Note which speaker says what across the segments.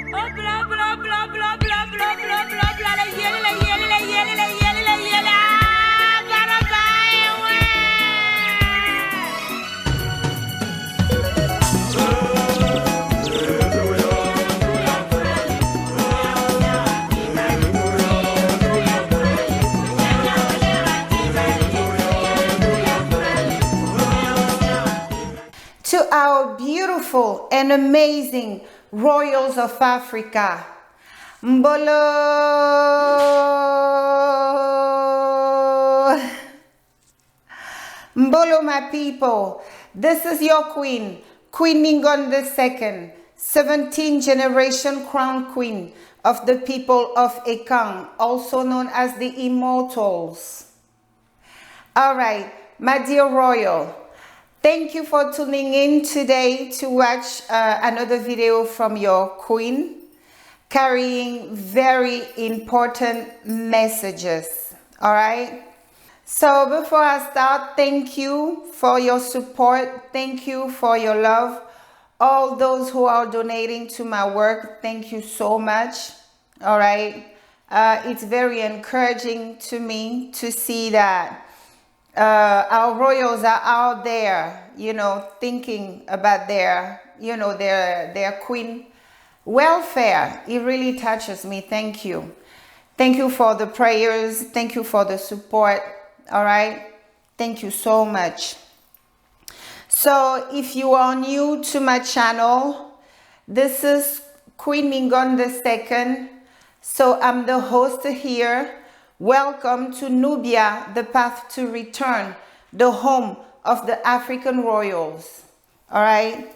Speaker 1: blah blah blah blah blah blah blah blah blah. La yele la yele la yele la yele la yele. To our beautiful and amazing Royals of Afrika, Mbolo, Mbolo, my people, this is your queen, Queen Ngningone II, 17th generation crown queen of the people of Ekang, also known as the Immortals. All right, my dear Royal, thank you for tuning in today to watch another video from your queen, carrying very important messages. All right. So before I start, thank you for your support. Thank you for your love. All those who are donating to my work, thank you so much. All right. It's very encouraging to me to see that our royals are out there, you know, thinking about their, you know, their queen welfare. It really touches me. Thank you. Thank you for the prayers. Thank you for the support. All right. Thank you so much. So if you are new to my channel, this is Queen Ngningone II. So I'm the host here. Welcome to Nubia, the path to return, the home of the African royals. All right.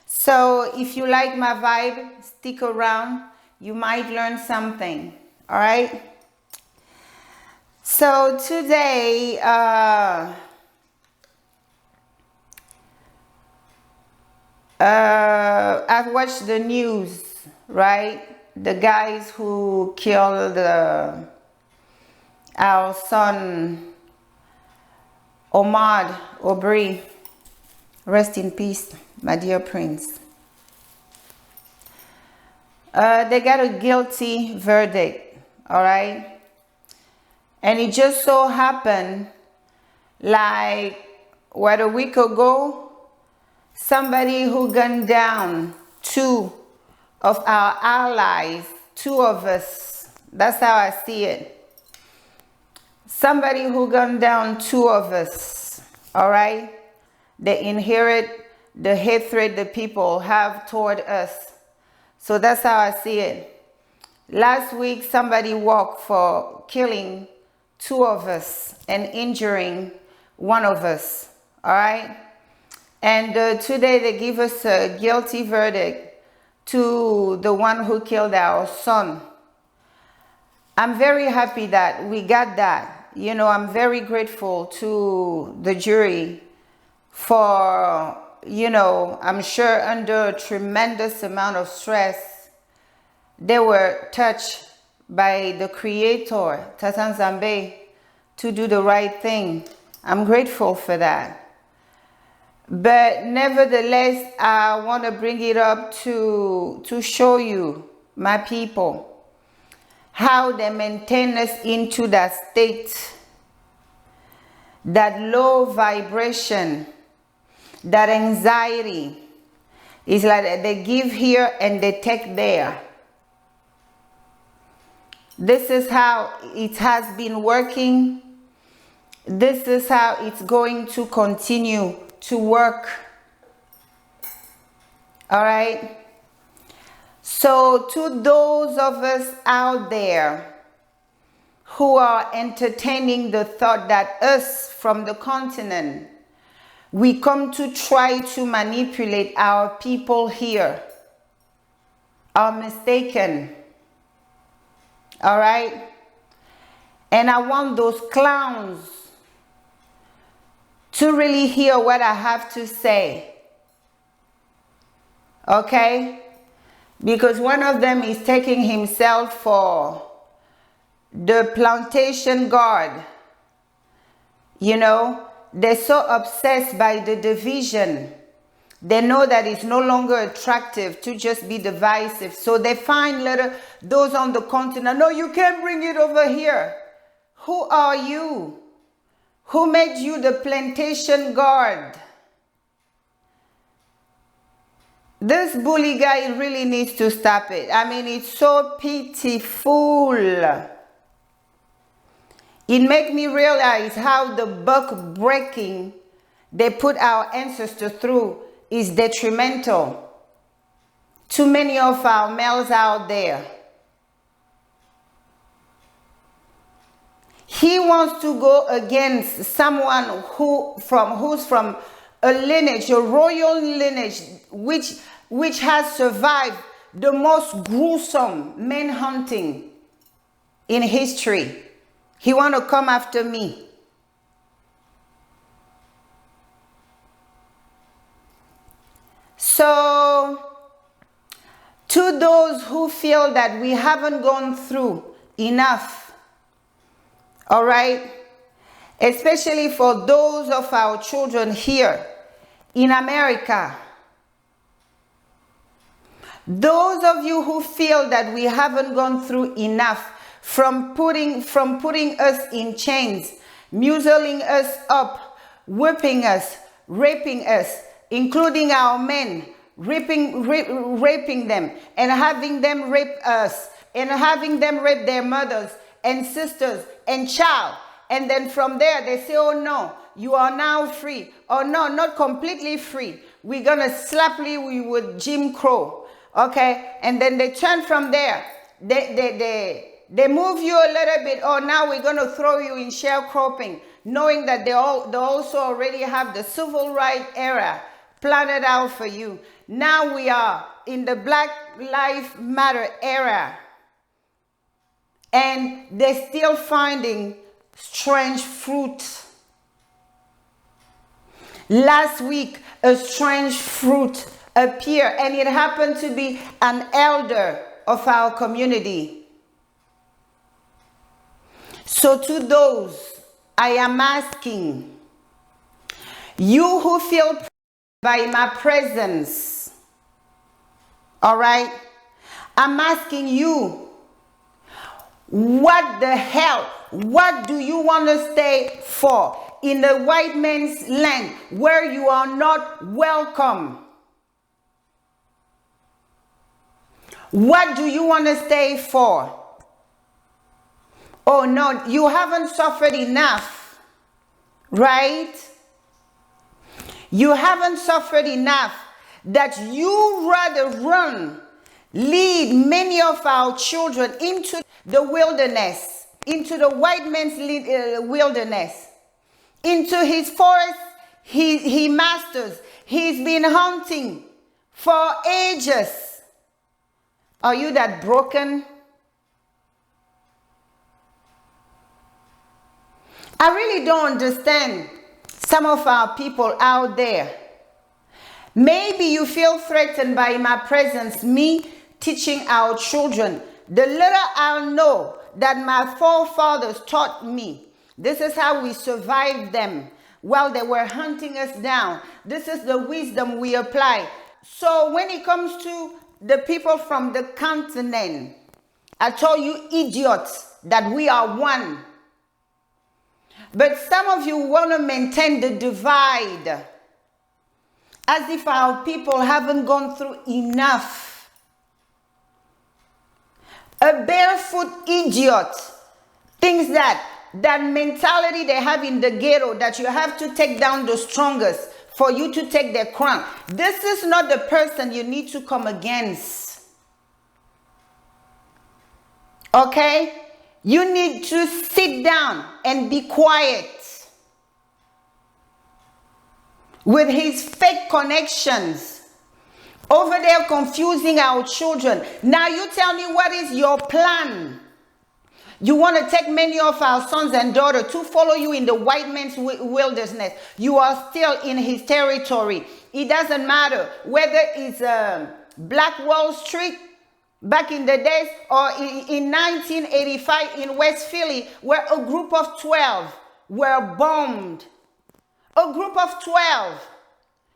Speaker 1: So if you like my vibe, stick around. You might learn something. All right. So today, I've watched the news, right? The guys who killed our son Omar Aubrey, rest in peace, my dear prince. They got a guilty verdict, all right? And it just so happened, like, what, a week ago, somebody who gunned down two of our allies, two of us, that's how I see it. Somebody who gunned down two of us, all right? They inherit the hatred the people have toward us. So that's how I see it. Last week, somebody walked for killing two of us and injuring one of us, all right? And today they give us a guilty verdict to the one who killed our son. I'm very happy that we got that. You know, I'm very grateful to the jury for, you know, I'm sure under a tremendous amount of stress, they were touched by the Creator, Tata Nzambe, to do the right thing. I'm grateful for that. But nevertheless, I want to bring it up to show you, my people, how they maintain us into that state, that low vibration, that anxiety. It's like they give here and they take there. This is how it has been working. This is how it's going to continue to work. All right. So to those of us out there who are entertaining the thought that us from the continent, we come to try to manipulate our people here, are mistaken. All right. And I want those clowns to really hear what I have to say. Okay? Because one of them is taking himself for the plantation guard. You know, they're so obsessed by the division They know that it's no longer attractive to just be divisive. So they find those on the continent, no, you can't bring it over here. Who are you? Who made you the plantation guard? This bully guy really needs to stop it. I mean, it's so pitiful. It makes me realize how the buck breaking they put our ancestors through is detrimental to many of our males out there. He wants to go against someone who's from a lineage, a royal lineage, which has survived the most gruesome manhunting in history. He wants to come after me. So, to those who feel that we haven't gone through enough, all right, especially for those of our children here in America, those of you who feel that we haven't gone through enough, from putting us in chains, muzzling us up, whipping us, raping us, including our men, raping them, and having them rape us, and having them rape their mothers and sisters and child. And then from there they say, oh no, you are now free. Oh no, not completely free. We're gonna slap you with Jim Crow. Okay? And then they turn from there. They move you a little bit. Oh, now we're gonna throw you in sharecropping, knowing that they also already have the civil rights era planned out for you. Now we are in the Black Lives Matter era. And they're still finding strange fruit. Last week, a strange fruit appeared, and it happened to be an elder of our community. So to those, I am asking, you who feel by my presence, all right, I'm asking you, what the hell, what do you want to stay for in the white man's land where you are not welcome? What do you want to stay for? Oh no, you haven't suffered enough, right? You haven't suffered enough that you rather lead many of our children into the wilderness, into the white man's wilderness, into his forest he masters. He's been hunting for ages. Are you that broken? I really don't understand some of our people out there. Maybe you feel threatened by my presence, me teaching our children. The little I'll know that my forefathers taught me. This is how we survived them while they were hunting us down. This is the wisdom we apply. So when it comes to the people from the continent, I told you idiots that we are one. But some of you want to maintain the divide as if our people haven't gone through enough. A barefoot idiot thinks that mentality they have in the ghetto, that you have to take down the strongest for you to take their crown. This is not the person you need to come against. Okay? You need to sit down and be quiet with his fake connections over there confusing our children. Now you tell me, what is your plan? You want to take many of our sons and daughters to follow you in the white man's wilderness. You are still in his territory. It doesn't matter whether it's Black Wall Street back in the days, or in 1985 in West Philly, where a group of 12 were bombed. A group of 12.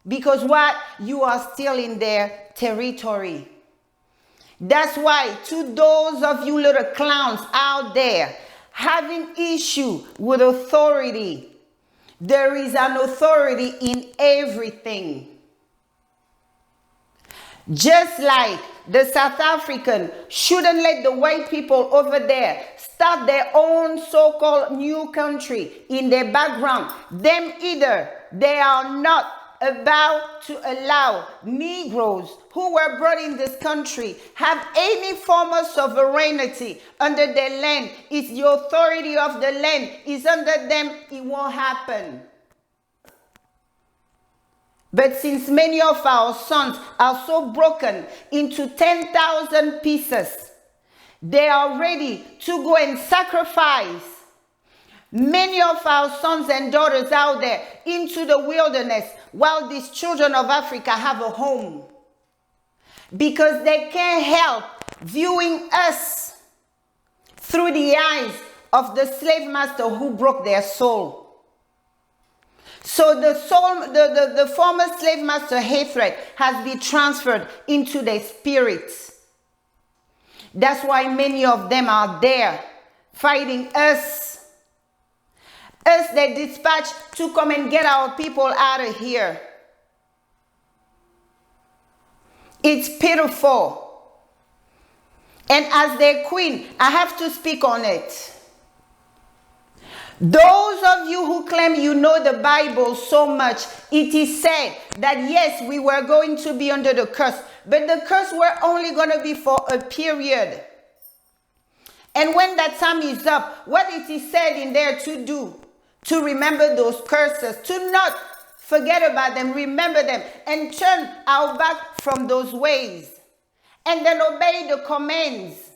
Speaker 1: Because what? You are still in their territory. That's why, to those of you little clowns out there having issue with authority, there is an authority in everything. Just like the South African shouldn't let the white people over there start their own so-called new country in their background. Them either, they are not about to allow Negroes who were brought in this country have any form of sovereignty under their land. If the authority of the land is under them, it won't happen. But since many of our sons are so broken into 10,000 pieces, they are ready to go and sacrifice many of our sons and daughters out there into the wilderness while these children of Africa have a home. Because they can't help viewing us through the eyes of the slave master who broke their soul. So the former slave master hatred has been transferred into their spirits. That's why many of them are there fighting us. Us they dispatched to come and get our people out of here. It's pitiful. And as their queen, I have to speak on it. Those of you who claim you know the Bible so much, it is said that yes, we were going to be under the curse, but the curse were only going to be for a period. And when that time is up, what it is said in there to do, to remember those curses, to not forget about them, remember them, and turn our back from those ways, and then obey the commands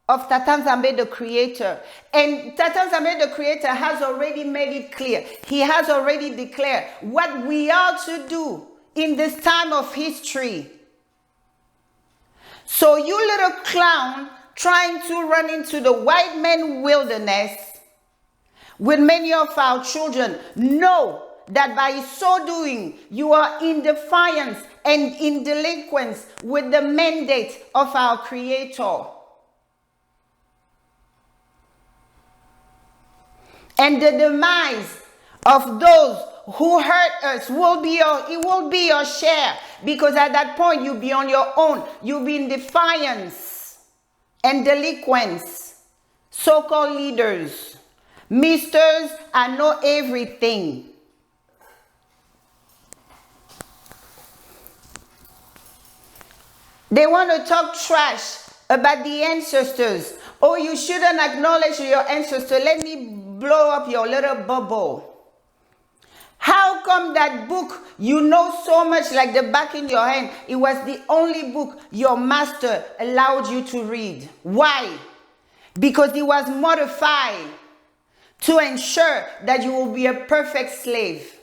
Speaker 1: of Tata Nzambe the Creator. And Tata Nzambe the Creator has already made it clear. He has already declared what we are to do in this time of history. So you little clown trying to run into the white man wilderness with many of our children, know that by so doing, you are in defiance and in delinquence with the mandate of our Creator. And the demise of those who hurt us will be your share, because at that point you'll be on your own. You'll be in defiance and delinquents. So-called leaders, misters, I know everything. They want to talk trash about the ancestors. Oh, you shouldn't acknowledge your ancestors. Let me blow up your little bubble. How come that book you know so much like the back in your hand, it was the only book your master allowed you to read? Why? Because it was modified to ensure that you will be a perfect slave.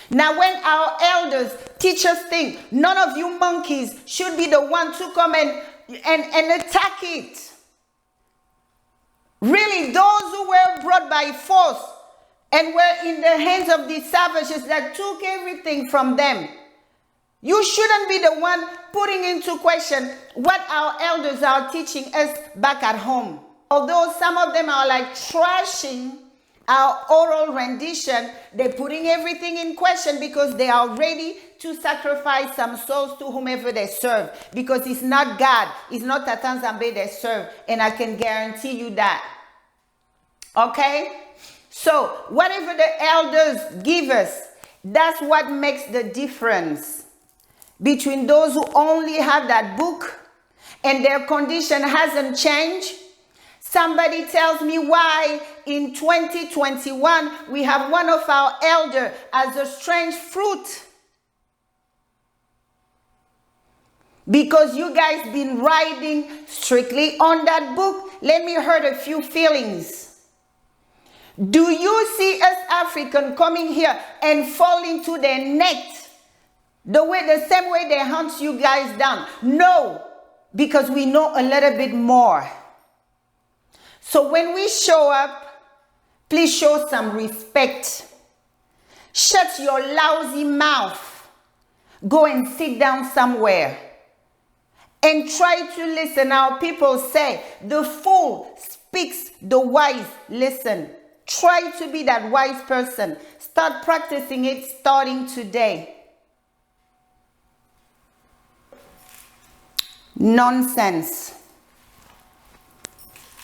Speaker 1: Now when our elders teach us things, none of you monkeys should be the one to come and attack it. Really, those who were brought by force and were in the hands of these savages that took everything from them, you shouldn't be the one putting into question what our elders are teaching us back at home. Although some of them are like trashing our oral rendition, they're putting everything in question because they are ready to sacrifice some souls to whomever they serve. Because it's not God, it's not Tata Nzambe they serve, and I can guarantee you that. Okay? So, whatever the elders give us, that's what makes the difference between those who only have that book and their condition hasn't changed. Somebody tells me why in 2021 we have one of our elders as a strange fruit. Because you guys been riding strictly on that book. Let me hurt a few feelings. Do you see us African coming here and fall into their net the same way they hunt you guys down? No, because we know a little bit more. So when we show up, please show some respect. Shut your lousy mouth go and sit down somewhere and try to listen. Our people say, the fool speaks, the wise listen. Try to be that wise person. Start practicing it starting today. Nonsense.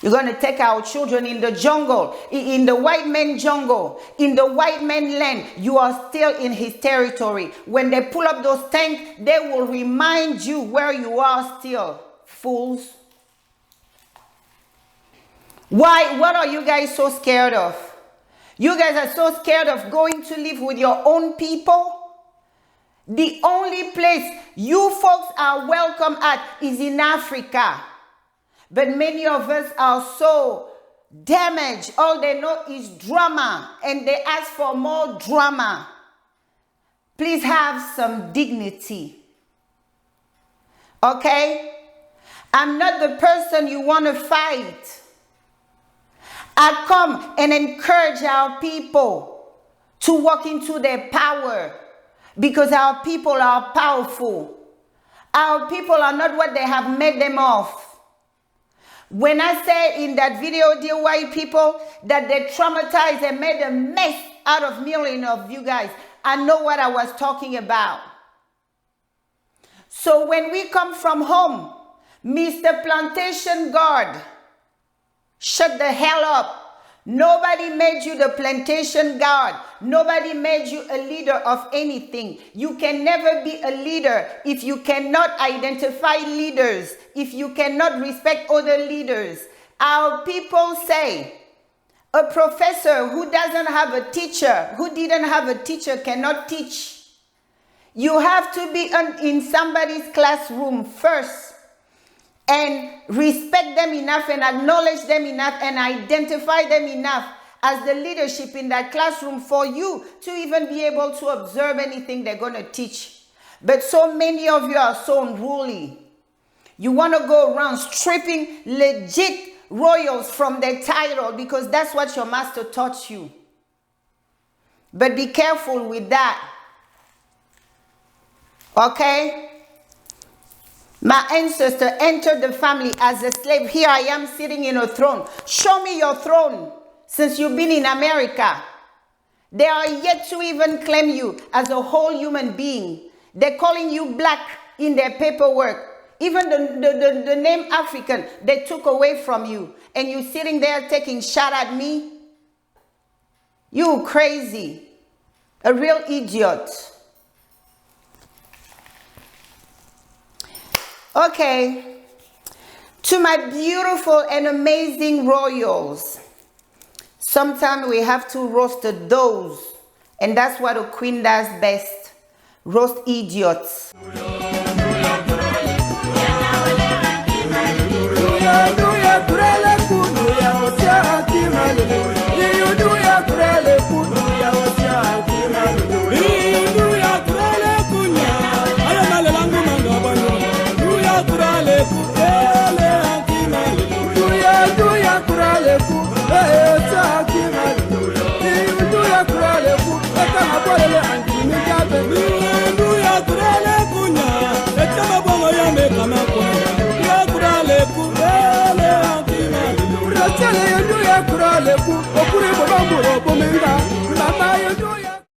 Speaker 1: You're going to take our children in the jungle, in the white man jungle, in the white man land. You are still in his territory. When they pull up those tanks, they will remind you where you are still. Fools. Why? What are you guys so scared of? You guys are so scared of going to live with your own people? The only place you folks are welcome at is in Africa. But many of us are so damaged. All they know is drama, and they ask for more drama. Please have some dignity. Okay? I'm not the person you want to fight. I come and encourage our people to walk into their power, because our people are powerful. Our people are not what they have made them of. When I say in that video, dear white people, that they traumatized and made a mess out of millions of you guys, I know what I was talking about. So when we come from home, Mr. Plantation Guard, shut the hell up. Nobody made you the plantation guard. Nobody made you a leader of anything. You can never be a leader if you cannot identify leaders, if you cannot respect other leaders. Our people say a professor who doesn't have a teacher, who didn't have a teacher, cannot teach. You have to be in somebody's classroom first and respect them enough and acknowledge them enough and identify them enough as the leadership in that classroom for you to even be able to observe anything they're going to teach. But so many of you are so unruly. You want to go around stripping legit royals from their title because that's what your master taught you. But be careful with that. Okay? My ancestor entered the family as a slave. Here I am sitting in a throne. Show me your throne since you've been in America. They are yet to even claim you as a whole human being. They're calling you black in their paperwork. Even the name African, they took away from you. And you sitting there taking shot at me? You crazy. A real idiot. Okay, to my beautiful and amazing royals, sometimes we have to roast those, and that's what a queen does best, roast idiots.
Speaker 2: Okure baba mboro bomenga